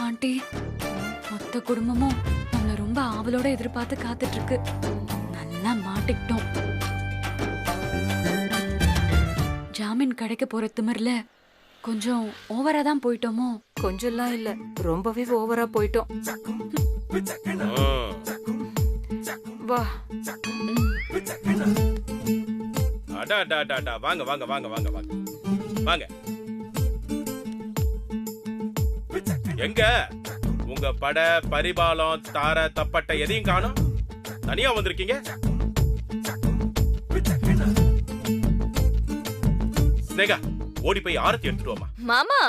Aunty, மொத்த குடும்பமும் நம்மள ரொம்ப ஆவலோட எதிர்பார்த்து காத்துட்டு இருக்கு. நல்லா மாட்டிக்கிட்டோம். ஜாமீன் கிடைக்க போற திமிர்ல கொஞ்சம் ஓவரா தான் போயிட்டோமோ? கொஞ்சம்லாம் இல்ல, ரொம்பவே ஓவரா போயிட்டோம். வா. வாங்க வாங்க வாங்க வாங்க வாங்க வாங்க. எங்க உங்க பட பரிபாலம் தார தப்பட்டை எதையும் காணோம்? தனியா வந்திருக்கீங்க? ஸ்னேகா, ஓடி போய் ஆரத்தி எடுத்துட்டு மாமா.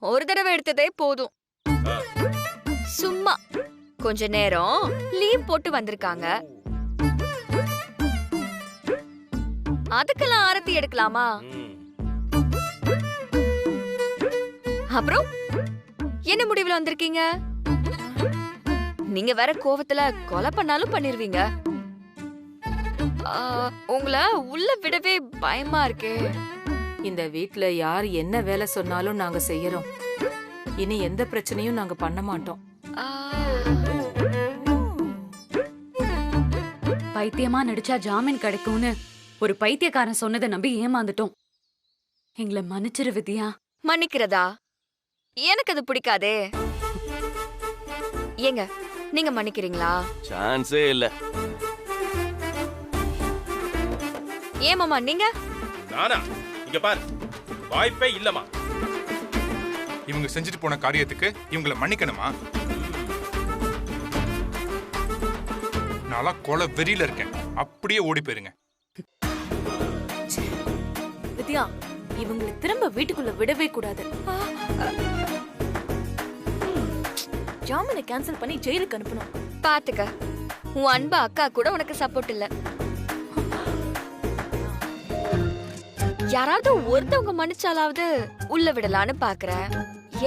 ஒரு தடவை எடுத்ததே போதும். சும்மா கொஞ்ச நேரம் லீவ் போட்டு வந்திருக்காங்க, அதுக்கெல்லாம் ஆரத்தி எடுக்கலாமா? அப்புறம் என்ன முடிவுல வந்திருக்கீங்க? நீங்க வேற கோவத்துல கொலை பண்ணாலும் பண்ணிருவீங்க. உங்களை உள்ள விடவே பயமா இருக்கே. இந்த வீட்ல யார் என்ன வேலை சொன்னாலும் நாங்க செய்யறோம். இனி எந்த பிரச்சனையும் நாங்க பண்ண மாட்டோம். பைத்தியமா நடிச்சா ஜாமீன் கிடைக்கும்னு ஒரு பைத்தியக்காரன் சொன்னதை நம்பி ஏமாந்துட்டோம். எங்களை மன்னிச்சிரு வித்யா. மன்னிக்கிறதா? எனக்கு அது பிடிக்காதே. ஏங்க, நீங்க மன்னிக்கிறீங்களா? சான்ஸே இல்ல. ஏமாமா நீங்க? நானா? இங்க பாரு, வாய்ப்பே இல்லமா. இவங்க செஞ்சுட்டு போன காரியத்துக்கு இவங்களை மன்னிக்கணுமா? நான் கொலை வெறியில இருக்கேன், அப்படியே ஓடி போயிருங்க. வித்யா, இவங்களை திரும்ப வீட்டுக்குள்ள விடவே கூடாது. ஜாமீனை கேன்சல் பண்ணி ஜெயிலுக்கு அனுப்பணும். பாத்துக்க, உன் அன்பா அக்கா கூட உனக்கு சப்போர்ட் இல்ல. யாராவது ஒருத்தவங்க மன்னிச்சாலாவது உள்ள விடலான்னு பாக்குற.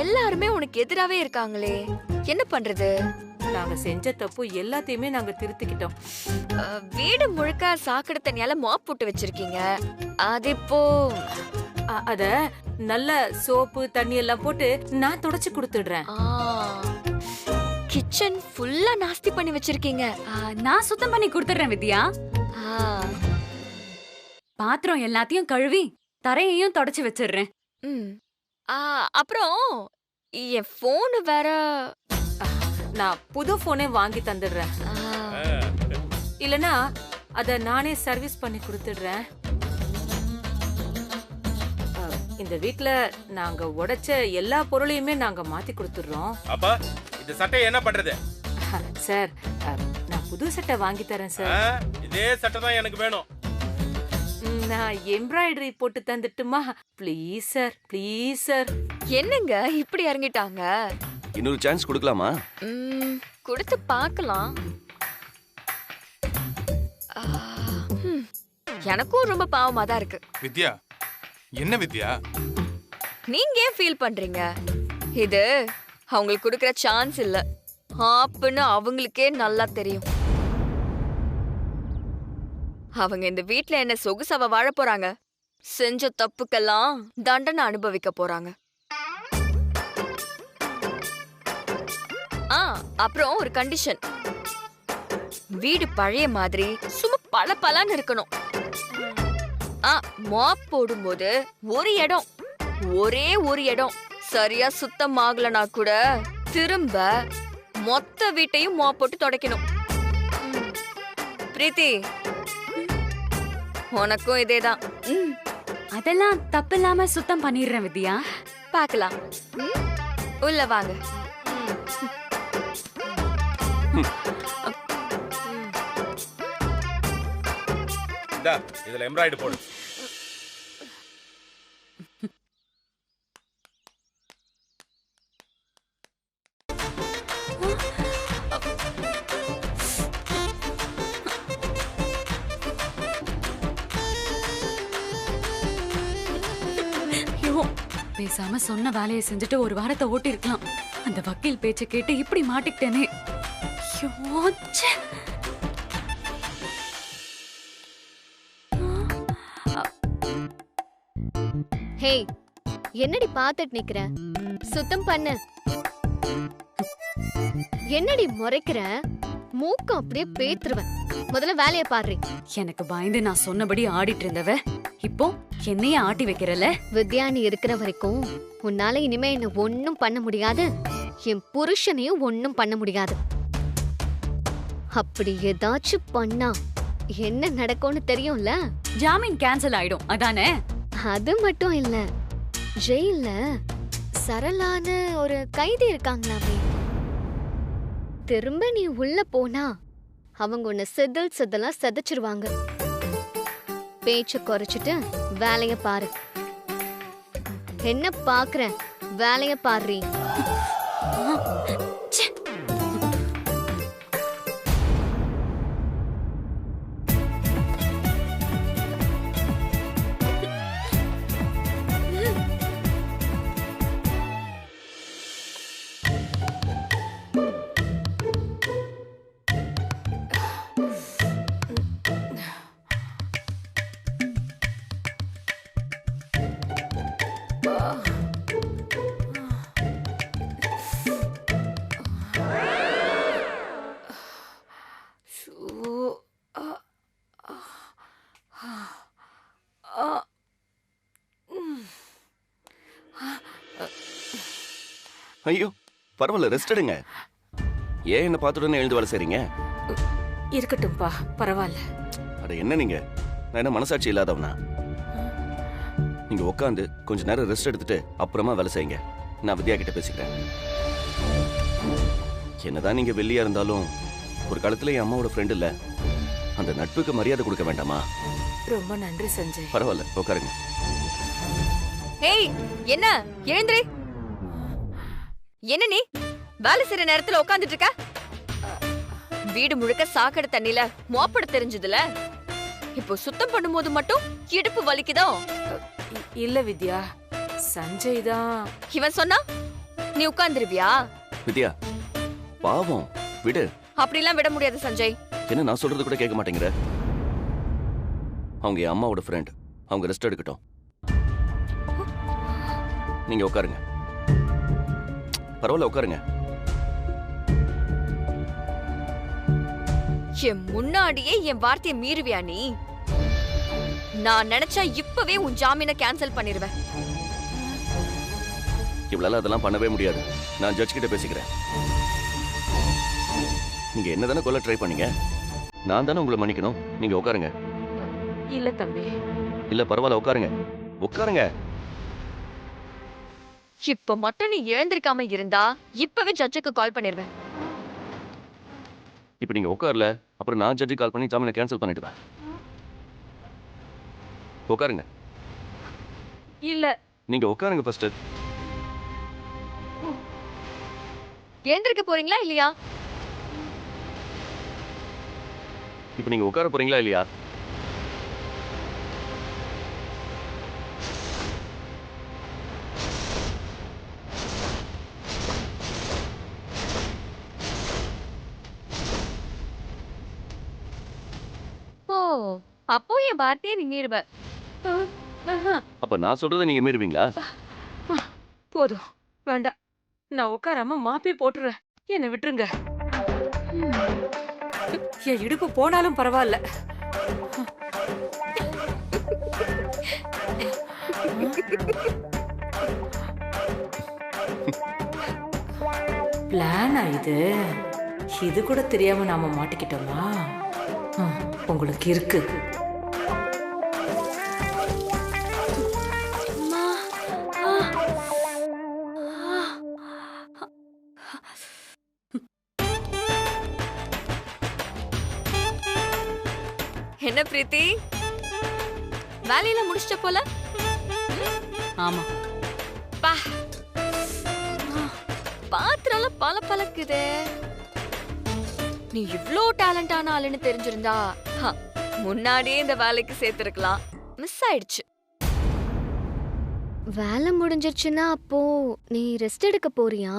எல்லாருமே உனக்கு எதிராவே இருக்காங்களே, என்ன பண்றது? நாங்க செஞ்ச தப்பு எல்லாத்தையுமே நாங்க திருத்திக்கிட்டோம். வீடு முழுக்க சாக்கடை தண்ணியால மாப் போட்டு வச்சிருக்கீங்க. அது இப்போ அத நல்ல சோப்பு தண்ணி எல்லாம் போட்டு நான் தொடச்சு கொடுத்துடுறேன். கிச்சன் ஃபுல்லா நாஸ்தி பண்ணி வச்சிருக்கீங்க. நான் சுத்தம் பண்ணி கொடுத்துறேன் வித்யா. பாத்திரம் எல்லாத்தையும் கழுவி தரையையும் தொடச்சு வச்சிடுறேன். அப்புறம் என் போன் வேற, நான் புது போனே வாங்கி தந்துடுறேன். இல்லனா அத நானே சர்வீஸ் பண்ணி கொடுத்துடுறேன். இந்த வீட்ல நாங்க உடைச்ச எல்லா பொருளையுமே நாங்க மாத்தி கொடுத்துடுறோம். அப்பா, இந்த சட்டை என்ன பண்றது? சார், நான் புது சட்டை வாங்கி தரேன் சார். இதே சட்டை தான் எனக்கு வேணும். நான் எம்ப்ராய்டரி போட்டு தந்துட்டுமா? Please sir, please sir. என்னங்க இப்படி இறங்கிட்டாங்க? இன்னொரு சான்ஸ் கொடுக்கலாமா? கொடுத்து பார்க்கலாம். எனக்கும் ரொம்ப பாவமா தான் இருக்கு. வித்யா, என்ன வித்யா? நீங்க ஏன் ஃபீல் பண்றீங்க? இது அவங்களுக்கு கொடுக்கிற சான்ஸ் இல்ல ஆப்புன்னு அவங்களுக்கே நல்லா தெரியும். அவங்க இந்த வீட்ல என்ன சொகுசவ வாழ போறாங்க. செஞ்ச தப்புக்கெல்லாம் தண்டனை அனுபவிக்க போறாங்க. அப்புறம் ஒரு கண்டிஷன், வீடு பழைய மாதிரி சும்மா பளபளன்னு இருக்கணும். மாப் போடும்போது ஒரே ஒரு இடம் சரியா சுத்தமாகலனா கூட திரும்ப மொத்த வீட்டையும் மாப் போட்டு துடைக்கணும். பிரீத்தி, உனக்கும் இதேதான். அதெல்லாம் தப்பில்லாம சுத்தம் பண்ணிடுறேன் வித்யா. பார்க்கலாம். உள்ள வாங்க. இதுல எம்ப்ராய்டரி போடு. பேசாம சொன்ன வேலையை செஞ்சுட்டு ஒரு வாரத்தை ஓட்டி இருக்கலாம். அந்த வக்கீல் பேச்ச கேட்டு இப்படி மாட்டிக்கிட்டேனே. ஐயோ, ச்சே. ஹே, என்னடி பாத்துட்டு நிக்கிற? சுத்தம் பண்ணு. என்னடி முறைக்கிற? மூக்கு அப்படியே பேத்துருவேன். முதல்ல வேலைய பாரு. எனக்கு பயந்து நான் சொன்னபடி ஆடிட்டு இருந்தவ இப்போ என்னைய ஆட்டி வைக்கிறல. வித்யா நீ இருக்கிற வரைக்கும் உன்னால இனிமே என்ன ஒண்ணும் பண்ண முடியாது. என் புருஷனையும் ஒண்ணும் பண்ண முடியாது. அப்படி ஏதாச்சும் பண்ணா என்ன நடக்கும்னு தெரியும்ல? ஜாமீன் கேன்சல் ஆயிடும் அதானே? அது மட்டும் இல்ல, ஜெயில்ல சரளான ஒரு கைதி இருக்காங்களாமே. திரும்ப நீ உள்ள போனா அவங்க உன்னை செதலா செதைச்சிருவாங்க. பேச்ச குறைச்சிட்டு வேலைய பாரு. என்ன பாக்குற? வேலைய பாரு. ஐயோ பரவாயில்ல, ரெஸ்ட் எடுங்க. ஏன் என்ன பார்த்துட்டு எழுந்து வேலை செய்றீங்க? இருக்கட்டும்பா, பரவாயில்ல. அட என்ன நீங்க, நான் என்ன மனசாட்சி இல்லாதவனா? நீங்க உட்காந்து கொஞ்ச நேரம் ரெஸ்ட் எடுத்துட்டு அப்புறமா வேலை செய்யுங்க. நான் வித்யா கிட்ட பேசிக்கிறேன். என்னதான் நீங்க வெளியா இருந்தாலும் ஒரு காலத்துல என் அம்மாவோட ஃப்ரெண்ட் இல்ல. அந்த நட்புக்கு மரியாதை கொடுக்க வேண்டாமா? ரொம்ப நன்றி சஞ்சய். பரவாயில்ல, உட்காருங்க. ஏய், என்ன எழுந்திரு. என்ன நீ வேலை செய்யற நேரத்துல உட்காந்துட்டு இருக்க? வீடு முழுக்க சாக்கடை தண்ணில மோப்பட தெரிஞ்சதுல இப்போ சுத்தம் பண்ணும்போது மட்டும் இடுப்பு வலிக்குதோ? இல்ல வித்யா, சஞ்சய் தான். இவன் சொன்னா நீ உட்கார்ந்துருவியா? வித்யா பாவம், விடு. அப்படிலாம் விட முடியாது சஞ்சய். என்ன நான் சொல்றது கூட கேட்க மாட்டேங்கிற? அவங்க என் அம்மாவோட ஃப்ரெண்ட், அவங்க ரெஸ்ட் எடுக்கட்டும். நீங்க உட்காருங்க. பரவாயில்ல, உட்காருங்க. என் முன்னாடியே என் வார்த்தையை மீறுவியா நீ? நான் நினைச்சா இப்பவே உன் ஜாமீனை கேன்சல் பண்ணிடுவேன். இவளால அதெல்லாம் பண்ணவே முடியாது. நான் ஜட்ஜ் கிட்ட பேசிக்கிறேன். நீங்க என்னதானே கொல்ல ட்ரை பண்ணீங்க? நான் தானே உங்களை மன்னிக்கணும். நீங்க உட்காருங்க. இல்ல தம்பி. இல்ல பரவாயில்ல, உட்காருங்க. உட்காருங்க. இப்ப மட்டும் நீ எழுந்திருக்காம இருந்தா இப்பவே ஜட்ஜுக்கு கால் பண்ணிடுவேன். இப்ப நீங்க உட்காரல, அப்புறம் நான் ஜட்ஜி கால் பண்ணி ஜாமீனை கேன்சல் பண்ணிடுவேன். உட்காருங்க. இல்ல. நீங்க உட்காருங்க ஃபர்ஸ்ட். எழுந்திருக்க போறீங்களா இல்லையா? இப்ப நீங்க உட்கார போறீங்களா இல்லையா? அப்போ என் வார்த்தையை நீ மீறுவ. அப்ப நான் சொல்றதை நீங்க மீறுவீங்களா? போதும், வேண்டாம். நான் உட்காராம மாப்பே போட்டுறேன். என்ன விட்டுருங்க. என் இடுப்பு போனாலும் பரவாயில்ல. பிளானா இது? இது கூட தெரியாம நாம மாட்டிக்கிட்டோமா? உங்களுக்கு இருக்கு. என்ன பிரீத்தி, வேலையில முடிச்சிட்ட போல? ஆமா. பா, பாத்திரம் பல பழக்குதே. நீ இவ்ளோ டேலண்டான ஆளுன்னு தெரிஞ்சிருந்தா முன்னாடியே இந்த வேலைக்கு சேர்த்திருக்கலாம். மிஸ் ஆயிடுச்சு. வேலை முடிஞ்சிருச்சுன்னா அப்போ நீ ரெஸ்ட் எடுக்க போறியா?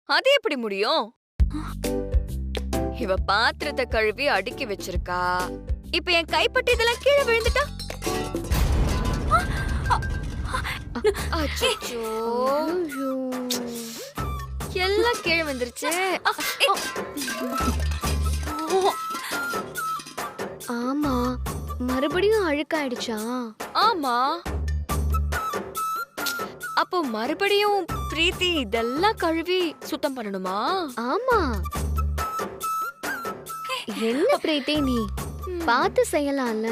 அது எப்படி முடியும்? இவ பாத்திரத்தை கழுவி அடுக்கி வச்சிருக்கா. இப்ப என் கைப்பட்டு இதெல்லாம் கீழே விழுந்துட்டா. அச்சச்சோ. எல்லாம் கீழே வந்துருச்சு. ஆமா, மறுபடியும் அழுக்காயிடுச்சா? ஆமா. அப்போ மறுபடியும் பிரீத்தி இதெல்லாம் கழுவி சுத்தம் பண்ணணுமா? ஆமா. என்ன பிரீத்தி நீ பார்த்து செய்யலாம்ல.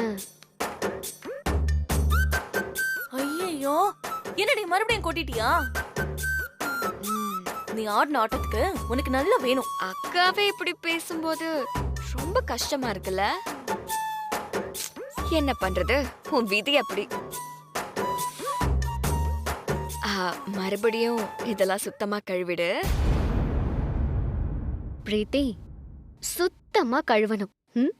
ஐயோ, என்னடி மறுபடியும் கொட்டிட்டியா? நீ ஆடின ஆட்டத்துக்கு உனக்கு நல்லா வேணும். அக்காவே இப்படி பேசும்போது ரொம்ப கஷ்டமா இருக்குல்ல? என்ன பண்றது, உன் விதி அப்படி. மறுபடியும் இதெல்லாம் சுத்தமா கழுவிடு. பிரீத்தி, சுத்தமா கழுவணும். ம்?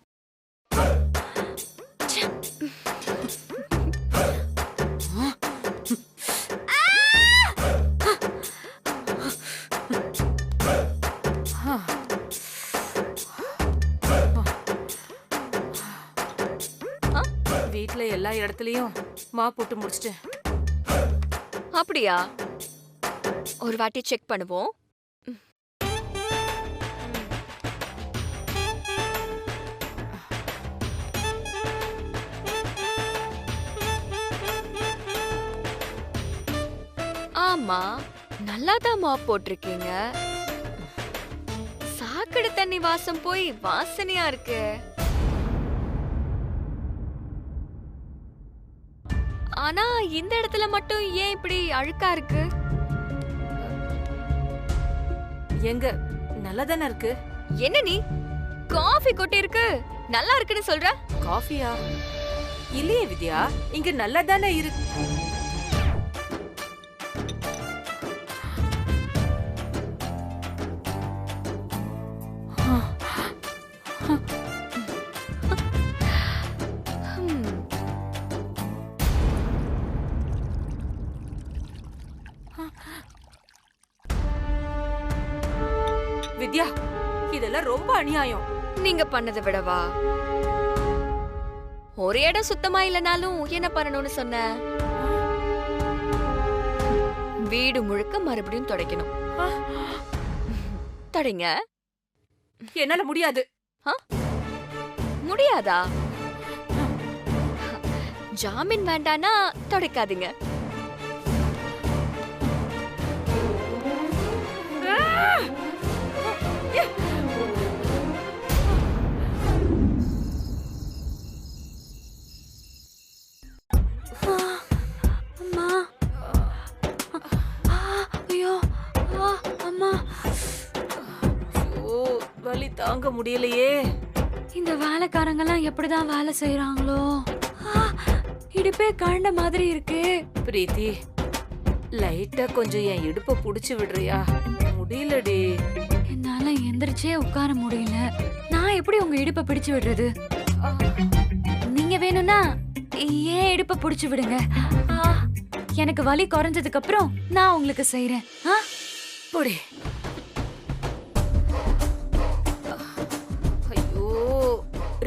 வீட்ல எல்லா இடத்துலயும் மா போட்டு முடிச்சிட்டேன். அப்படியா? ஒரு வாட்டி செக் பண்ணுவோம். ஆமா, நல்லாதான் மாப் போட்டிருக்கீங்க. சாக்கடை தண்ணி வாசம் போய் வாசனையா இருக்கு. ஆனா இந்த இடத்துல மட்டும் ஏன் இப்படி அழுக்கா இருக்கு? எங்க நல்லாதானே இருக்கு. என்ன நீ காஃபி கொட்டி இருக்கு நல்லா இருக்குன்னு சொல்ற? காஃபியா? இல்லையே வித்யா, இங்க நல்லாதானே இருக்கு. வித்யா, இதெல்லாம் ரொம்ப அநியாயம். நீங்க பண்ணதை விடவா? ஒரு இடம் சுத்தமா இல்லனாலும் என்ன பண்ணணும்னு சொன்ன? வீடு முழுக்க மறுபடியும் துடைக்கணும். தொடங்க. என்னால முடியாது. முடியாதா? ஜாமீன் வேண்டானா துடைக்காதீங்க. வலி தாங்க முடியலையே. இந்த வேலைக்காரங்க எல்லாம் எப்படிதான் வேலை செய்யறாங்களோ? இடுப்பே கழண்ட மாதிரி இருக்கு. பிரீத்தி, லைட்டா கொஞ்சம் என் இடுப்ப புடிச்சு விடுறியா? முடியலடி. என்னால எந்திரிச்சே உட்கார முடியல. நான் எப்படி உங்க இடுப்ப பிடிச்சு விடுறது? நீங்க வேணும்னா ஏன் இடுப்ப புடிச்சு விடுங்க. எனக்கு வலி குறைஞ்சதுக்கு அப்புறம் நான் உங்களுக்கு செய்யறேன். போடி. ஐயோ,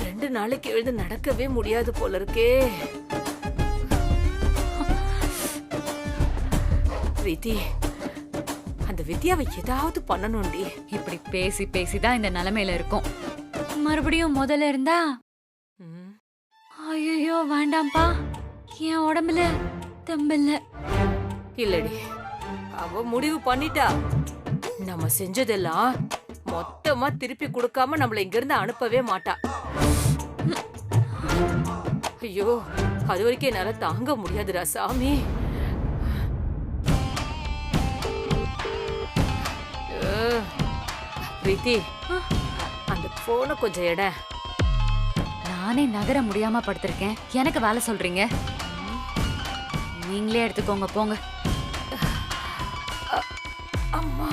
2 நாளைக்கு எழுந்து நடக்கவே முடியாது போல இருக்கே. பிரீத்தி, அந்த வித்யாவை ஏதாவது பண்ணணும்டி. இப்படி பேசி பேசிதான் இந்த நிலைமையில இருக்கும். மறுபடியும் முதல்ல இருந்தா ஐயோ வேண்டாம்ப்பா, என் உடம்புல தெம்பில்ல. இல்லடி, அவ முடிவு பண்ணிட்டா. நம்ம செஞ்சதெல்லாம் மொத்தமா திருப்பி கொடுக்காம நம்மள இங்க இருந்து அனுப்பவே மாட்டா. ஐயோ, அது வரைக்கும் என்னால தாங்க முடியாதுடா சாமி. பிரீத்தி, அந்த போனை கொஞ்சம் எட. நானே நகர முடியாம படுத்திருக்கேன், எனக்கு வேலை சொல்றீங்க? நீங்களே எடுத்துக்கோங்க போங்க. அம்மா,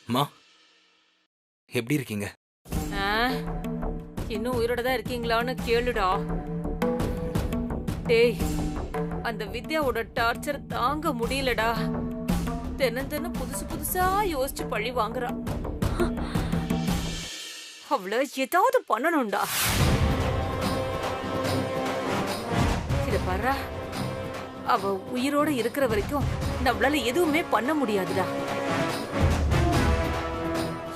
அம்மா, எப்படி இருக்கீங்க? இன்னும் உயிரோட தான் இருக்கீங்களான்னு கேளுடா. டேய், அந்த வித்யாவோட டார்ச்சர் தாங்க முடியலடா. தினம் தினம் புதுசு புதுசா யோசிச்சு பழி வாங்குறா. அவள ஏதாவது பண்ணணும்டா. இத பாரு, அவ உயிரோட இருக்கிற வரைக்கும் நம்மளால எதுவுமே பண்ண முடியாதுடா.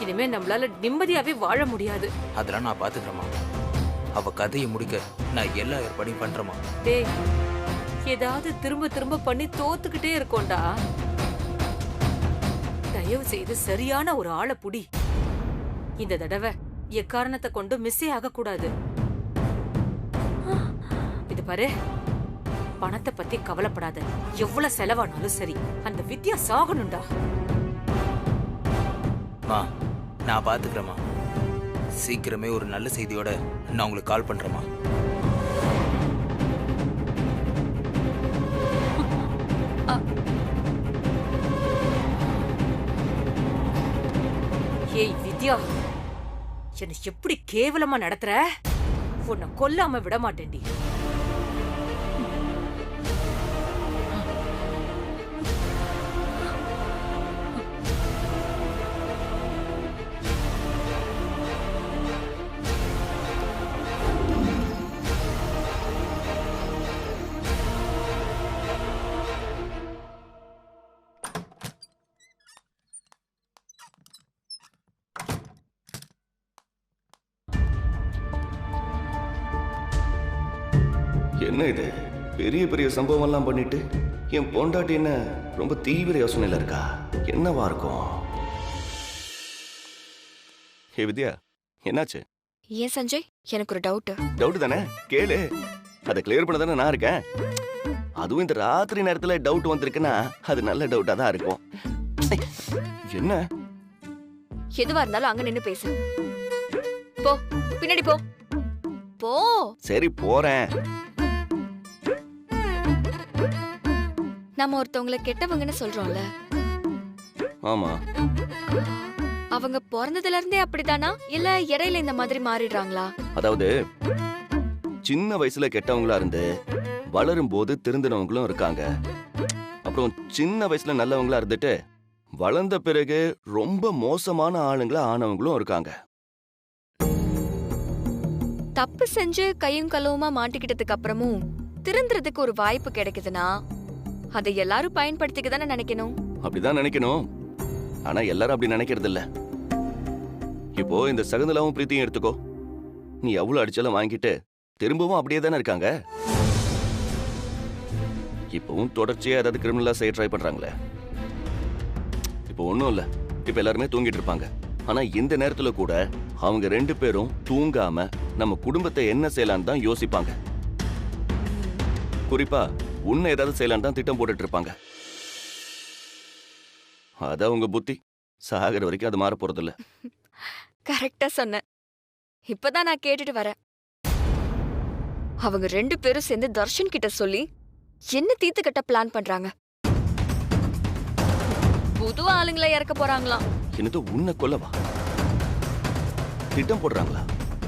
இனிமே நம்மளால நிம்மதியாவே வாழ முடியாது. அதெல்லாம் நான் பாத்துக்கிறேம்மா. அவ கதையை முடிக்க நான் எல்லா ஏற்பாடையும் பண்றேம்மா. டேய், ஏதாவது திரும்ப திரும்ப பண்ணி தோத்துக்கிட்டே இருக்கோண்டா. தயவு செய்து சரியான ஒரு ஆளை புடி. இந்த தடவை எக்காரணத்தை கொண்டு மிஸ்ஸே ஆக கூடாது. இது பாரு, பணத்தை பத்தி கவலைப்படாத. எவ்வளவு செலவானாலும் சரி, அந்த வித்யா சாகணும்டா. நான் பாத்துக்கிறேம்மா. சீக்கிரமே ஒரு நல்ல செய்தியோட நான் உங்களுக்கு கால் பண்றேம்மா. ஏய் வித்யா, என்னை எப்படி கேவலமா நடத்துற? உன்னை கொல்லாம விட மாட்டேன்டி. என்ன இது, பெரிய பெரிய சம்பவம் எல்லாம் பண்ணிட்டு என் பொண்டாட்டி என்ன ரொம்ப தீவிர யோசனையில இருக்கா? என்னவா இருக்கும்? ஹே வித்யா, என்னாச்சு? ஏன் சஞ்சய், எனக்கு ஒரு டவுட். டவுட் தானே, கேளு. அதை கிளியர் பண்ண தானே நான் இருக்கேன். அதுவும் இந்த ராத்திரி நேரத்துல டவுட் வந்திருக்குன்னா அது நல்ல டவுட்டா தான் இருக்கும். என்ன? எதுவா இருந்தாலும் அங்க நின்னு பேசு. போ, பின்னாடி போ. போ. சரி போறேன். நம்ம ஒருத்தவங்கள கெட்டவங்கன்னு சொல்றோம்ல, ஆமா. அவங்க பிறந்ததுல இருந்தே அப்படிதானா, இல்ல இடையில இந்த மாதிரி மாறிடுறாங்களா? அதாவது சின்ன வயசுல கெட்டவங்களா இருந்து வளரும் போது திருந்தினவங்களும் இருக்காங்க. அப்புறம் சின்ன வயசுல நல்லவங்களா இருந்துட்டு வளர்ந்த பிறகு ரொம்ப மோசமான ஆளுங்களா ஆனவங்களும் இருக்காங்க. தப்பு செஞ்சு கையும் களவுமா மாட்டிக்கிட்டதுக்கு அப்புறமும் திருந்துறதுக்கு ஒரு வாய்ப்பு கிடைக்குதுன்னா அதை எல்லாரும் பயன்படுத்திக்க தானே நினைக்கணும். அப்படிதான் நினைக்கணும். ஆனா எல்லாரும் அப்படி நினைக்கிறது இல்ல. இப்போ இந்த சகுந்தலாவும் பிரீத்தியும் எடுத்துக்கோ. நீ எவ்வளவு அடிச்சாலும் வாங்கிட்டு திரும்பவும் அப்படியே தானே இருக்காங்க. இப்பவும் தொடர்ச்சியா ஏதாவது கிரிமினலா செய்ய ட்ரை பண்றாங்களே. இப்போ ஒண்ணும் இல்ல, இப்ப எல்லாருமே தூங்கிட்டு இருப்பாங்க. ஆனா இந்த நேரத்துல கூட அவங்க 2 பேரும் தூங்காம நம்ம குடும்பத்தை என்ன செய்யலான்னு தான் யோசிப்பாங்க. குறிப்பா உன்னை ஏதாவது செய்யலான்னு தான் திட்டம் போட்டுட்டு இருப்பாங்க. அதான் உங்க புத்தி. சாகர வரைக்கும் அது மாற போறது இல்ல. கரெக்டா சொன்ன. இப்பதான் நான் கேட்டுட்டு வரேன். அவங்க 2 பேரும் சேர்ந்து தர்ஷன் கிட்ட சொல்லி என்ன தீத்து கட்ட பிளான் பண்றாங்க. புது ஆளுங்களை இறக்க போறாங்களாம். என்னது, உன்னை கொல்லவா திட்டம் போடுறாங்களா?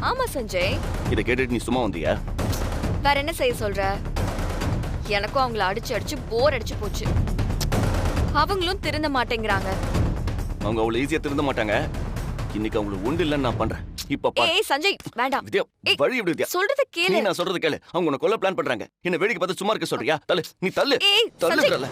ஆமா சஞ்சய். இதை கேட்டுட்டு நீ சும்மா வந்தியா? வேற என்ன செய்ய சொல்ற? எனக்கும் அவங்கள அடிச்சு அடிச்சு போர் அடிச்சு போச்சு. அவங்களும் திருந்த மாட்டேங்கிறாங்க. அவங்க அவ்வளவு ஈஸியா திருந்த மாட்டாங்க. இன்னைக்கு அவங்களுக்கு உண்டு இல்லன்னு நான் பண்றேன். இப்ப பாரு. ஏய் சஞ்சய், வேண்டாம். வித்யா, ஏய், வழி எப்படி வித்யா? சொல்றத கேளு. நான் சொல்றது கேளு. அவங்க உன்னை கொல்ல பிளான் பண்றாங்க. என்ன வேடிக்கை பார்த்து சும்மா இருக்க சொல்றியா? தள்ளு, நீ தள்ளு. ஏய், சஞ்சய். தள்ளுறல.